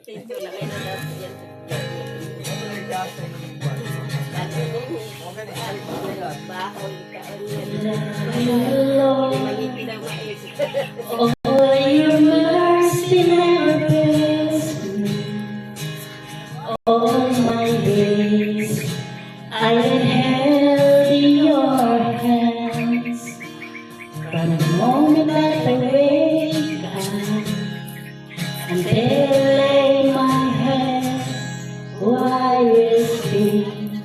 Picture lang kayo na dapat yan. Bahaw Oh, your mercy never fails me. All my days I held in your hands. From the moment that I wake up until I lay my head, oh, I will sing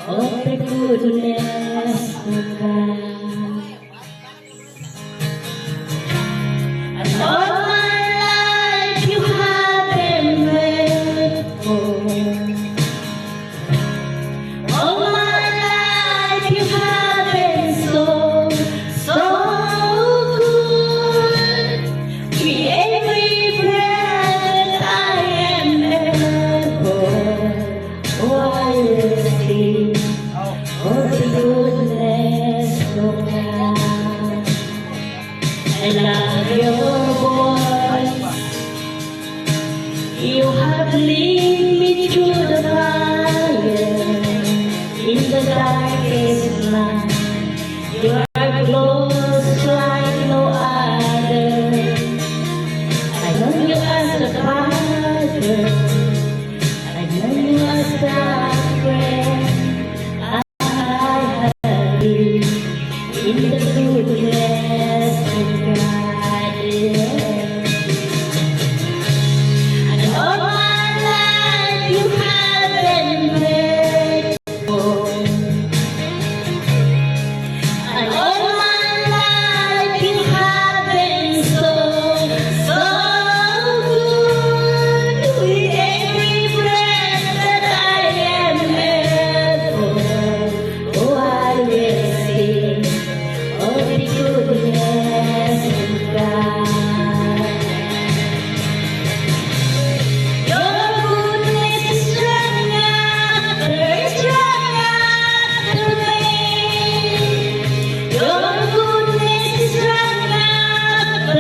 of the goodness of God. And all my life you have been faithful. All my life you have been so, so good. With every breath I am able, oh, I will sing of the goodness of God. I love your voice. You have led me through the fire in the darkest night. You are close like no other. I know you as a father. I know you as a friend. I have you in the goodness of God. And all my life you have been faithful. And all my life you have been so, so good. With every breath that I am able, oh, I will sing of the goodness of God. Your goodness is strong after me. Your goodness is strong after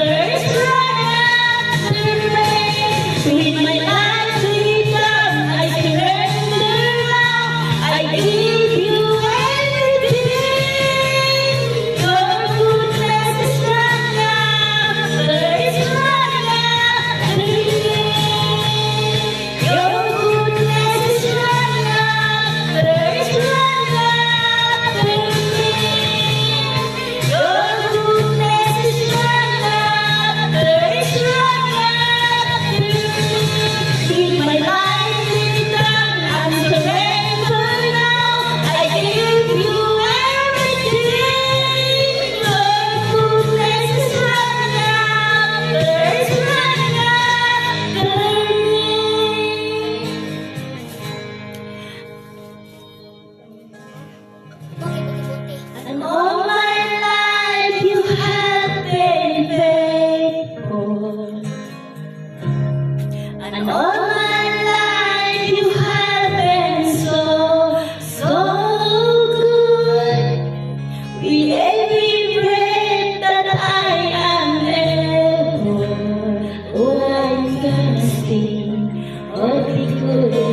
me. With my life laid down, I surrender now. I give you everything. Your goodness is strong after me. Your goodness is strong after me. Your goodness is strong after me. With my life laid down, I surrender now. I give you everything. Your goodness is strong after And all my life you have been faithful. And all my life you have been so, so good. With every breath that I am able, oh, I'm gonna sing of the goodness